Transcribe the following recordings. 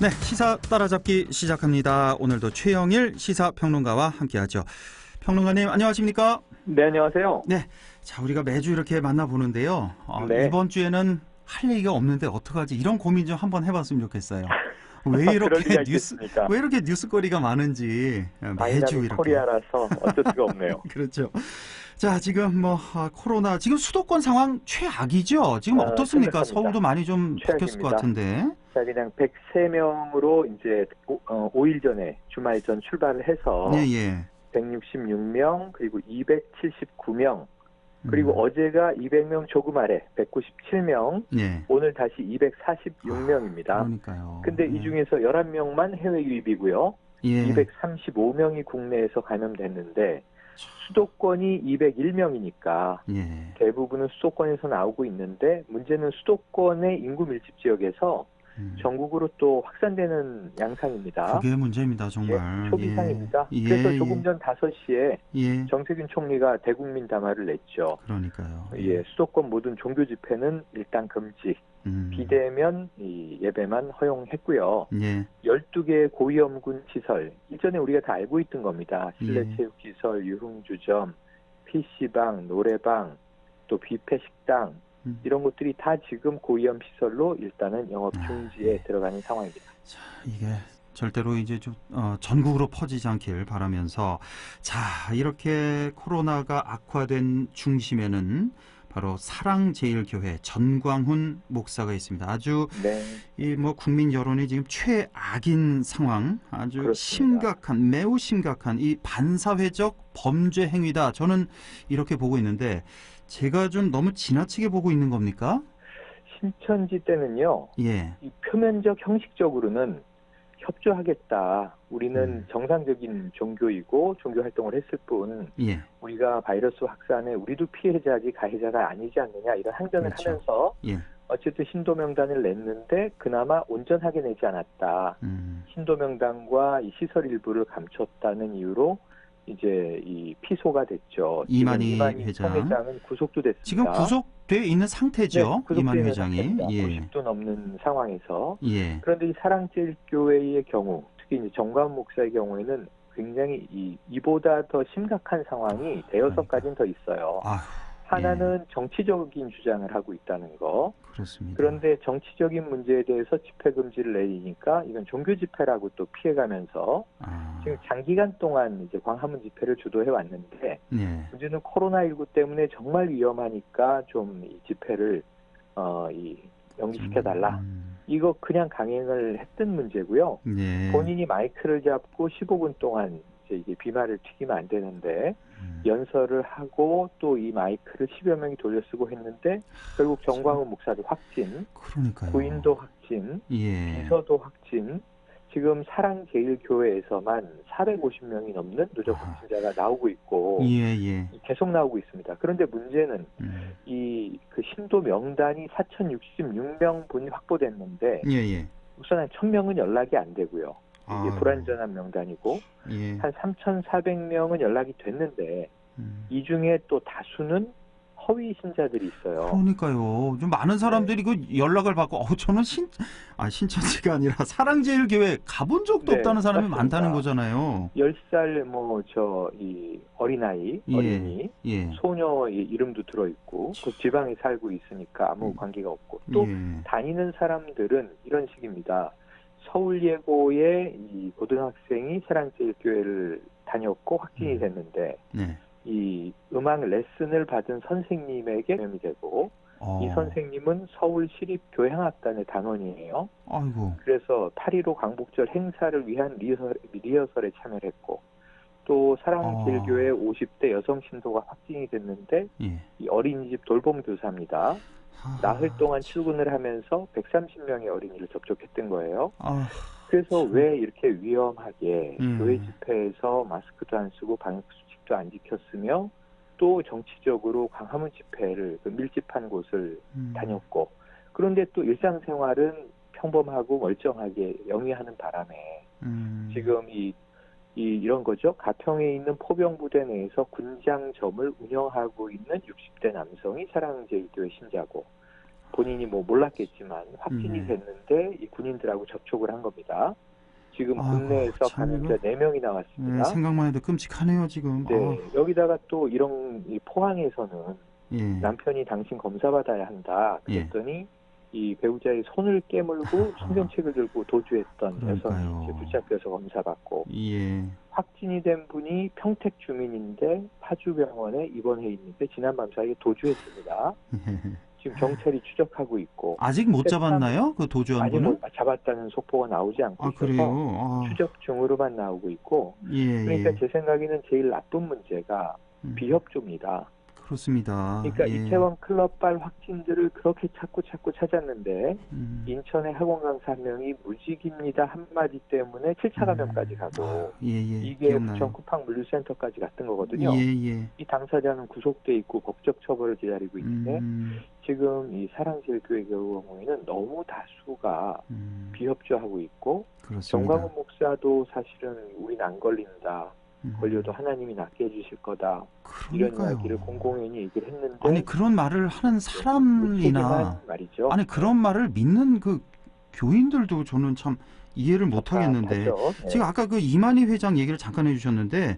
네, 시사 따라잡기 시작합니다. 오늘도 최영일 시사평론가와 함께하죠. 평론가님 안녕하십니까? 네, 안녕하세요. 네, 자 우리가 매주 이렇게 만나보는데요. 네. 이번 주에는 할 얘기가 없는데 어떡하지? 이런 고민 좀 한번 해봤으면 좋겠어요. 그럴 리가 있겠습니까? 왜 이렇게 뉴스거리가 많은지 매주 다이나믹 이렇게. 코리아라서 어쩔 수가 없네요. 그렇죠. 자, 지금 코로나 지금 수도권 상황 최악이죠? 지금 어떻습니까? 심각합니다. 서울도 많이 좀 바뀌었을 것 같은데. 자, 그냥 103명으로 이제 5일 전에 주말 전 출발을 해서 예. 166명 그리고 279명 그리고 어제가 200명 조금 아래 197명 예. 오늘 다시 246명입니다. 그러니까요. 근데 이 중에서 11명만 해외 유입이고요. 예. 235명이 국내에서 감염됐는데 수도권이 201명이니까 예. 대부분은 수도권에서 나오고 있는데 문제는 수도권의 인구 밀집 지역에서 전국으로 또 확산되는 양상입니다. 그게 문제입니다, 정말. 초비상입니다. 예. 그래서 조금 전 5시에 예. 정세균 총리가 대국민 담화를 냈죠. 그러니까요. 예, 수도권 모든 종교 집회는 일단 금지. 비대면 예배만 허용했고요. 예. 12개의 고위험군 시설, 이전에 우리가 다 알고 있던 겁니다. 실내 예. 체육시설, 유흥주점, PC방, 노래방, 또 뷔페 식당, 이런 것들이 다 지금 고위험 시설로 일단은 영업 중지에 들어가는 상황입니다. 자, 이게 절대로 이제 좀 전국으로 퍼지지 않길 바라면서, 자, 이렇게 코로나가 악화된 중심에는 바로 사랑제일교회 전광훈 목사가 있습니다. 아주 네. 국민 여론이 지금 최악인 상황, 아주 그렇습니다. 매우 심각한 이 반사회적 범죄 행위다. 저는 이렇게 보고 있는데, 제가 좀 너무 지나치게 보고 있는 겁니까? 신천지 때는요. 예. 이 표면적 형식적으로는 협조하겠다. 우리는 정상적인 종교이고 종교 활동을 했을 뿐 예. 우리가 바이러스 확산에 우리도 피해자지 가해자가 아니지 않느냐 이런 항변을 그렇죠. 하면서 예. 어쨌든 신도 명단을 냈는데 그나마 온전하게 내지 않았다. 신도 명단과 이 시설 일부를 감췄다는 이유로 이제 이 피소가 됐죠. 이만희 회장은 구속도 됐습니다. 지금 구속돼 있는 상태죠. 네, 이만희 회장이. 예. 90도 넘는 상황에서. 예. 그런데 이 사랑제일교회의 경우, 특히 이제 정광훈 목사의 경우에는 굉장히 이보다 더 심각한 상황이 대여섯 가지는 더 있어요. 하나는 정치적인 주장을 하고 있다는 거. 그렇습니다. 그런데 정치적인 문제에 대해서 집회 금지를 내리니까 이건 종교 집회라고 또 피해가면서 지금 장기간 동안 이제 광화문 집회를 주도해 왔는데 문제는 코로나19 때문에 정말 위험하니까 좀 이 집회를 연기시켜달라. 이거 그냥 강행을 했던 문제고요. 본인이 마이크를 잡고 15분 동안 이게 비말을 튀기면 안 되는데 연설을 하고 또 이 마이크를 10여 명이 돌려쓰고 했는데 결국 정광훈 목사도 확진, 그러니까요. 부인도 확진, 비서도 확진. 지금 사랑제일교회에서만 450명이 넘는 누적 확진자가 나오고 있고 계속 나오고 있습니다. 그런데 문제는 그 신도 명단이 4,066명 분이 확보됐는데 우선 한 1,000명은 연락이 안 되고요. 이게 불완전한 명단이고 한 3,400명은 연락이 됐는데 이 중에 또 다수는 허위 신자들이 있어요. 그러니까요. 좀 많은 사람들이 그 연락을 받고 저는 신천지가 아니라 사랑제일교회 가본 적도 없다는 사람이 맞습니다. 많다는 거잖아요. 10살 이 어린아이, 어린이, 소녀의 이름도 들어있고 그 지방에 살고 있으니까 아무 관계가 없고 또 다니는 사람들은 이런 식입니다. 서울예고의 이 고등학생이 사랑제일교회를 다녔고 확진이 됐는데 이 음악 레슨을 받은 선생님에게 감염이 되고 이 선생님은 서울시립교향악단의 단원이에요. 그래서 8.15 광복절 행사를 위한 리허설에 참여를 했고 또 사랑제일교회 50대 여성 신도가 확진이 됐는데 이 어린이집 돌봄 교사입니다. 나흘 동안 출근을 하면서 130명의 어린이를 접촉했던 거예요. 그래서 왜 이렇게 위험하게 교회 집회에서 마스크도 안 쓰고 방역수칙도 안 지켰으며 또 정치적으로 광화문 집회를 밀집한 곳을 다녔고 그런데 또 일상생활은 평범하고 멀쩡하게 영위하는 바람에 지금 이런 거죠. 가평에 있는 포병부대 내에서 군장점을 운영하고 있는 60대 남성이 사랑제일교회 신자고 본인이 뭐 몰랐겠지만 확진이 됐는데 이 군인들하고 접촉을 한 겁니다. 지금 국내에서 감염자 4명이 나왔습니다. 네, 생각만 해도 끔찍하네요, 지금. 네, 여기다가 또 이런 이 포항에서는 남편이 당신 검사 받아야 한다. 그랬더니 이 배우자의 손을 깨물고 소변책을 들고 도주했던 여성이 이제 붙잡혀서 검사 받고 확진이 된 분이 평택 주민인데 파주병원에 입원해 있는데 지난밤 사이에 도주했습니다. 지금 경찰이 추적하고 있고 아직 못 잡았나요? 그 도주한 분은? 아직 잡았다는 속보가 나오지 않고 있어서 추적 중으로만 나오고 있고 그러니까 제 생각에는 제일 나쁜 문제가 비협조입니다. 그렇습니다. 그러니까 이태원 클럽발 확진들을 그렇게 자꾸 찾았는데 인천의 학원 강사 한 명이 무직입니다 한마디 때문에 7차 감염까지 가고 이게 부천 쿠팡 물류센터까지 갔던 거거든요. 이 당사자는 구속돼 있고 법적 처벌을 기다리고 있는데 지금 이 사랑제일교회 경우에는 너무 다수가 비협조하고 있고 정광훈 목사도 사실은 우린 안 걸린다. 걸려도 하나님이 낫게 해주실 거다. 이런 이야기를 공공연히 얘기를 했는데 아니 그런 말을 하는 사람이나 말이죠. 아니 그런 말을 믿는 그 교인들도 저는 참 이해를 못 하겠는데 지금 아까 그 이만희 회장 얘기를 잠깐 해주셨는데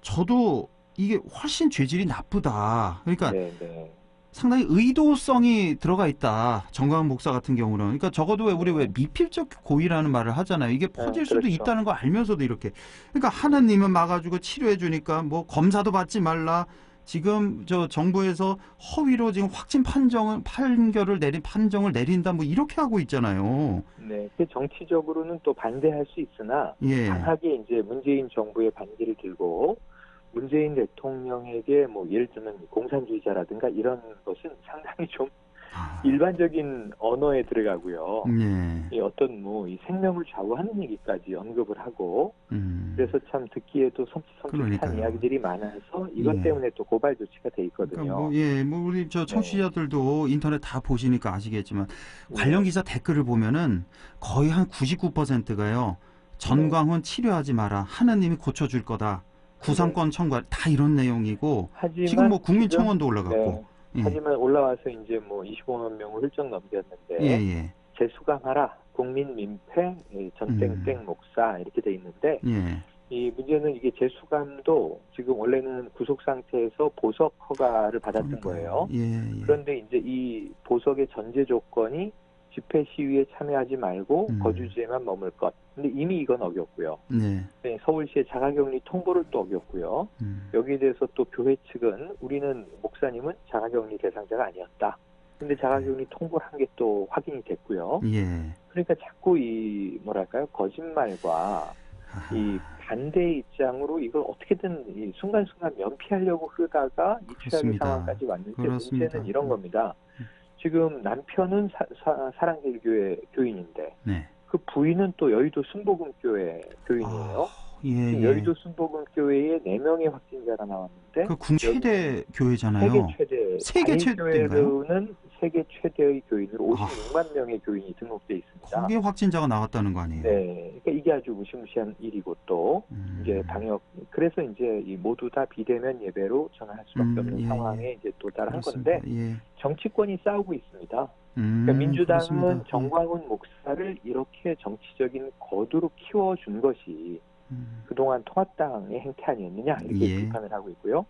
저도 이게 훨씬 죄질이 나쁘다. 그러니까 상당히 의도성이 들어가 있다. 정광훈 목사 같은 경우는. 그러니까 적어도 우리 왜 미필적 고의라는 말을 하잖아요. 이게 퍼질 수도 있다는 걸 알면서도 이렇게. 그러니까 하나님은 막아주고 치료해 주니까 뭐 검사도 받지 말라. 지금 저 정부에서 허위로 지금 확진 판결을 내린다 뭐 이렇게 하고 있잖아요. 네, 그 정치적으로는 또 반대할 수 있으나 강하게 이제 문재인 정부의 반기를 들고 문재인 대통령에게 뭐 예를 들면 공산주의자라든가 이런 것은 상당히 좀 일반적인 언어에 들어가고요. 이 어떤 뭐 이 생명을 좌우하는 얘기까지 언급을 하고 그래서 참 듣기에도 섬찟한 이야기들이 많아서 이것 때문에 또 고발 조치가 돼 있거든요. 그러니까 뭐 우리 저 청취자들도 인터넷 다 보시니까 아시겠지만 관련 기사 댓글을 보면은 거의 한 99%가요. 전광훈 치료하지 마라. 하느님이 고쳐줄 거다. 구상권 청구 다 이런 내용이고 지금 뭐 국민청원도 올라갔고 하지만 올라와서 이제 뭐 25만 명을 훌쩍 넘겼는데 재수감하라 국민 민폐 전땡땡 목사 이렇게 돼 있는데 이 문제는 이게 재수감도 지금 원래는 구속 상태에서 보석 허가를 받았던 거예요. 그런데 이제 이 보석의 전제 조건이 집회 시위에 참여하지 말고 거주지에만 머물 것. 근데 이미 이건 어겼고요. 서울시의 자가격리 통보를 또 어겼고요. 여기에 대해서 또 교회 측은 우리는 목사님은 자가격리 대상자가 아니었다. 근데 자가격리 통보를 한 게 또 확인이 됐고요. 그러니까 자꾸 이 뭐랄까요 거짓말과 이 반대의 입장으로 이걸 어떻게든 이 순간순간 면피하려고 하다가 이 최악의 상황까지 왔는데 문제는 이런 겁니다. 지금 남편은 사랑제일교회 교인인데 그 부인은 또 여의도 순복음교회 교인이에요. 여의도 순복음교회에 4명의 확진자가 나왔는데 그 군 최대 교회잖아요. 세계 최대인가요? 세계 최대의 교인으로 56만 명의 교인이 등록돼 있습니다. 거기에 확진자가 나왔다는 거 아니에요? 네, 그러니까 이게 아주 무시무시한 일이고 또 이제 방역 그래서 이제 이 모두 다 비대면 예배로 전환할 수밖에 없는 상황에 이제 도달한 건데 정치권이 싸우고 있습니다. 그러니까 민주당은 그렇습니다. 정광훈 목사를 이렇게 정치적인 거두로 키워준 것이 그동안 통합당의 행태 아니었느냐 이렇게 비판을 하고 있고요.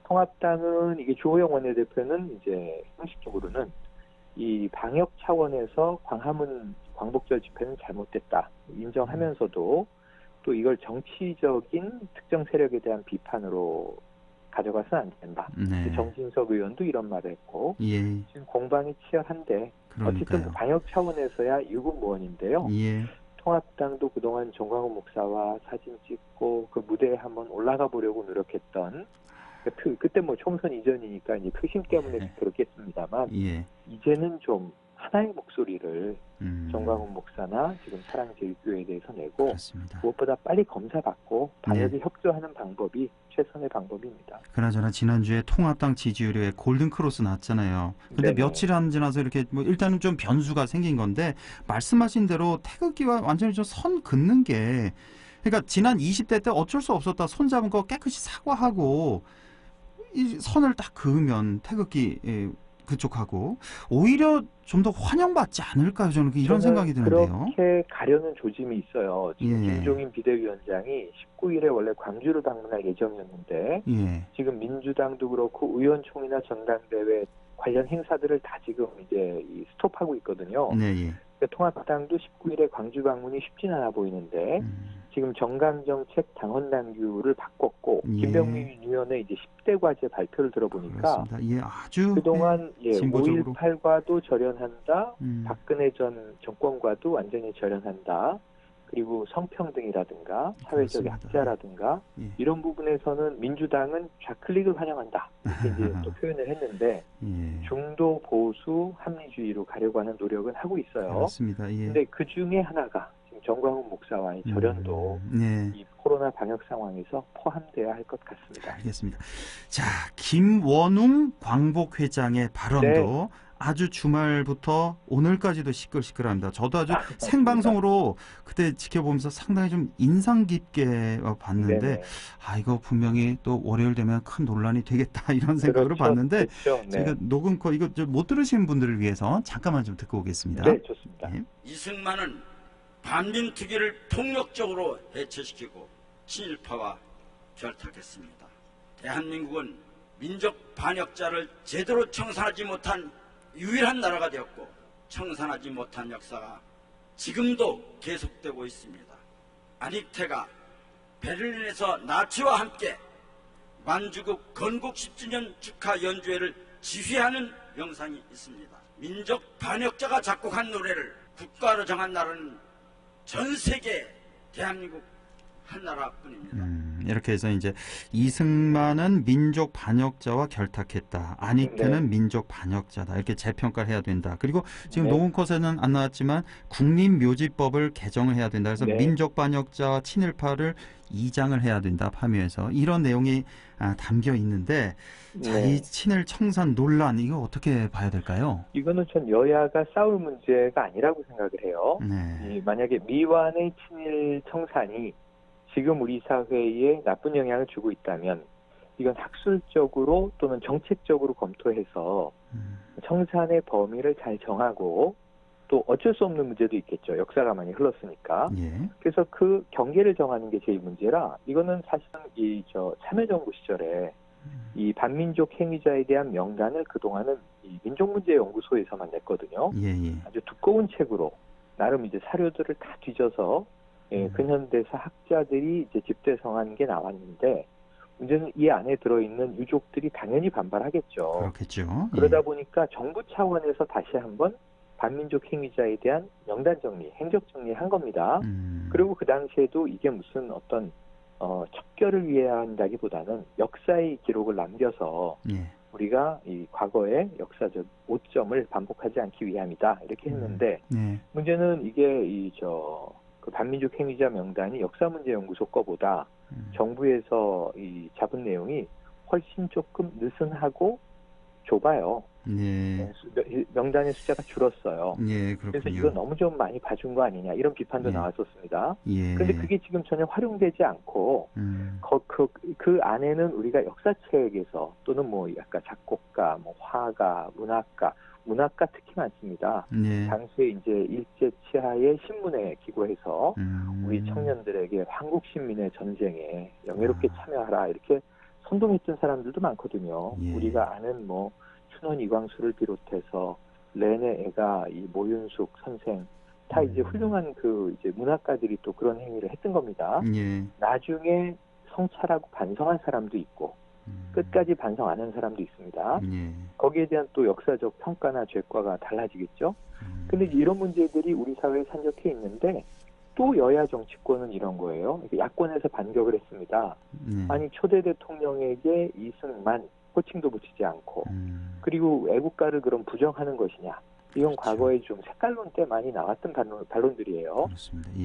통합당은 이게 주호영 원내대표는 이제 형식적으로는 이 방역 차원에서 광화문 광복절 집회는 잘못됐다 인정하면서도 또 이걸 정치적인 특정 세력에 대한 비판으로 가져가서는 안 된다. 정진석 의원도 이런 말을 했고 지금 공방이 치열한데 어쨌든 방역 차원에서야 유구무원인데요. 통합당도 그동안 정광훈 목사와 사진 찍고 그 무대에 한번 올라가 보려고 노력했던 그때 뭐 총선 이전이니까 이제 표심 때문에 그렇겠습니다만 이제는 좀 하나의 목소리를 정광훈 목사나 지금 사랑제일교회에 대해서 내고 무엇보다 빨리 검사받고 방역에 협조하는 방법이 최선의 방법입니다. 그나저나 지난주에 통합당 지지율에 골든크로스 났잖아요. 근데 며칠 안 지나서 이렇게 뭐 일단은 좀 변수가 생긴 건데 말씀하신 대로 태극기와 완전히 좀 선 긋는 게 그러니까 지난 20대 때 어쩔 수 없었다 손잡은 거 깨끗이 사과하고 이 선을 딱 그으면 태극기 그쪽하고 오히려 좀 더 환영받지 않을까요? 저는 이런 생각이 드는데요. 그렇게 가려는 조짐이 있어요. 지금 김종인 비대위원장이 19일에 원래 광주를 방문할 예정이었는데 지금 민주당도 그렇고 의원총회나 전당대회 관련 행사들을 다 지금 이제 스톱하고 있거든요. 그러니까 통합당도 19일에 광주 방문이 쉽진 않아 보이는데 지금 정강정책 당헌당규를 바꿨고 김병민 의원의 이제 10대 과제 발표를 들어보니까 아주 그동안 5.18과도 절연한다, 박근혜 전 정권과도 완전히 절연한다. 그리고 성평등이라든가 사회적 약자라든가 이런 부분에서는 민주당은 좌클릭을 환영한다 이렇게 이제 또 표현을 했는데 중도 보수 합리주의로 가려고 하는 노력은 하고 있어요. 그렇습니다. 근데 그 중에 하나가 지금 정광훈 목사와의 절연도 이 코로나 방역 상황에서 포함돼야 할 것 같습니다. 알겠습니다. 자, 김원웅 광복회장의 발언도 아주 주말부터 오늘까지도 시끌시끌합니다. 저도 아주 생방송으로 그때 지켜보면서 상당히 좀 인상 깊게 봤는데 이거 분명히 또 월요일 되면 큰 논란이 되겠다 이런 생각으로 봤는데 제가 녹음거 이거 못 들으신 분들을 위해서 잠깐만 좀 듣고 오겠습니다. 네, 좋습니다. 이승만은 반민특위를 폭력적으로 해체시키고 친일파와 결탁했습니다. 대한민국은 민족 반역자를 제대로 청산하지 못한 유일한 나라가 되었고 청산하지 못한 역사가 지금도 계속되고 있습니다. 안익태가 베를린에서 나치와 함께 만주국 건국 10주년 축하 연주회를 지휘하는 영상이 있습니다. 민족 반역자가 작곡한 노래를 국가로 정한 나라는 전 세계 대한민국 한 나라뿐입니다. 이렇게 해서 이제 이승만은 민족 반역자와 결탁했다. 안익태는 민족 반역자다. 이렇게 재평가를 해야 된다. 그리고 지금 녹음컷에는 안 나왔지만 국립묘지법을 개정을 해야 된다. 그래서 민족 반역자와 친일파를 이장을 해야 된다. 파묘에서 이런 내용이 담겨 있는데 자, 이 친일 청산 논란 이거 어떻게 봐야 될까요? 이거는 전 여야가 싸울 문제가 아니라고 생각을 해요. 만약에 미완의 친일 청산이 지금 우리 사회에 나쁜 영향을 주고 있다면 이건 학술적으로 또는 정책적으로 검토해서 청산의 범위를 잘 정하고 또 어쩔 수 없는 문제도 있겠죠. 역사가 많이 흘렀으니까. 그래서 그 경계를 정하는 게 제일 문제라 이거는 사실은 참여정부 시절에 이 반민족 행위자에 대한 명단을 그동안은 이 민족문제연구소에서만 냈거든요. 아주 두꺼운 책으로 나름 이제 사료들을 다 뒤져서 근현대사 학자들이 이제 집대성한 게 나왔는데 문제는 이 안에 들어있는 유족들이 당연히 반발하겠죠. 그렇겠죠. 그러다 보니까 정부 차원에서 다시 한번 반민족 행위자에 대한 명단 정리, 행적 정리한 겁니다. 그리고 그 당시에도 이게 무슨 어떤 척결을 위해야 한다기보다는 역사의 기록을 남겨서 우리가 이 과거의 역사적 오점을 반복하지 않기 위함이다 이렇게 했는데 문제는 이게 그 반민족 행위자 명단이 역사문제연구소 거보다 정부에서 이 잡은 내용이 훨씬 조금 느슨하고 좁아요. 명단의 숫자가 줄었어요. 그래서 이거 너무 좀 많이 봐준 거 아니냐 이런 비판도 나왔었습니다. 그런데 그게 지금 전혀 활용되지 않고 그 안에는 우리가 역사책에서 또는 뭐 약간 작곡가, 뭐 화가, 문학가 특히 많습니다. 당시에 이제 일제 치하의 신문에 기고해서 우리 청년들에게 한국 신민의 전쟁에 영예롭게 참여하라 이렇게 선동했던 사람들도 많거든요. 우리가 아는 뭐 춘원 이광수를 비롯해서 렌의 애가 이 모윤숙 선생 다 이제 훌륭한 그 이제 문학가들이 또 그런 행위를 했던 겁니다. 나중에 성찰하고 반성한 사람도 있고 끝까지 반성 안 한 사람도 있습니다. 거기에 대한 또 역사적 평가나 죄과가 달라지겠죠. 근데 이런 문제들이 우리 사회에 산적해 있는데 또 여야 정치권은 이런 거예요. 야권에서 반격을 했습니다. 아니 초대 대통령에게 이승만 호칭도 붙이지 않고 그리고 애국가를 그럼 부정하는 것이냐. 이건 과거에 좀 색깔론 때 많이 나왔던 반론들이에요.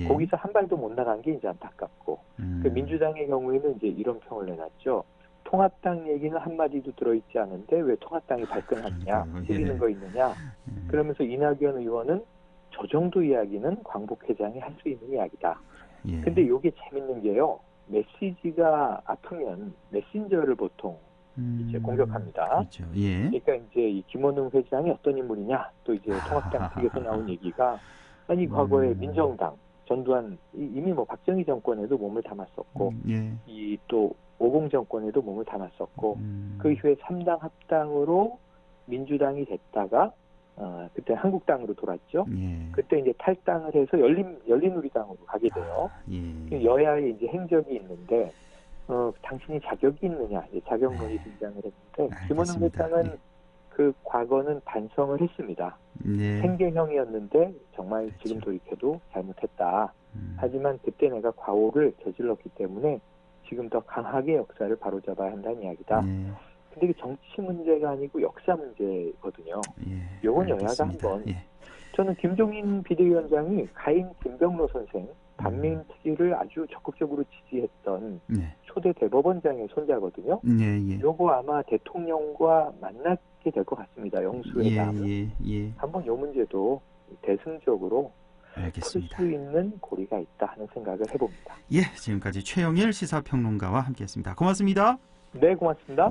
거기서 한 발도 못 나간 게 이제 안타깝고 그 민주당의 경우에는 이제 이런 평을 내놨죠. 통합당 얘기는 한마디도 들어있지 않은데 왜 통합당이 발끈하느냐, 들리는 거 있느냐. 그러면서 이낙연 의원은 저 정도 이야기는 광복회장이 할 수 있는 이야기다. 근데 이게 재밌는 게요. 메시지가 아프면 메신저를 보통 이제 공격합니다. 그렇죠. 예. 그러니까 이제 이 김원웅 회장이 어떤 인물이냐, 또 이제 통합당 측에서 나온 얘기가 아니 과거에 민정당 전두환 이미 뭐 박정희 정권에도 몸을 담았었고 예. 이 또 50 정권에도 몸을 담았었고 그 이후에 3당 합당으로 민주당이 됐다가 그때 한국당으로 돌았죠. 예. 그때 이제 탈당을 해서 열린우리당으로 가게 돼요. 예. 여야의 이제 행적이 있는데 당신이 자격이 있느냐 이제 자격론이 등장을 했는데 김원웅 회장은 예. 그 과거는 반성을 했습니다. 네. 생계형이었는데 정말 그렇죠. 지금 돌이켜도 잘못했다. 하지만 그때 내가 과오를 저질렀기 때문에 지금 더 강하게 역사를 바로잡아야 한다는 이야기다. 네. 근데 이게 정치 문제가 아니고 역사 문제거든요. 예. 요건 여야가 알겠습니다. 한번 예. 저는 김종인 비대위원장이 가인 김병로 선생 반민특위를 아주 적극적으로 지지했던 네. 초대 대법원장의 손자거든요. 예. 예. 요거 아마 대통령과 만나게 될 것 같습니다. 영수회담. 예. 한번 요 문제도 대승적으로 풀 알겠습니다. 수 있는 고리가 있다 하는 생각을 해봅니다. 예, 지금까지 최영일 시사평론가와 함께했습니다. 고맙습니다. 네, 고맙습니다.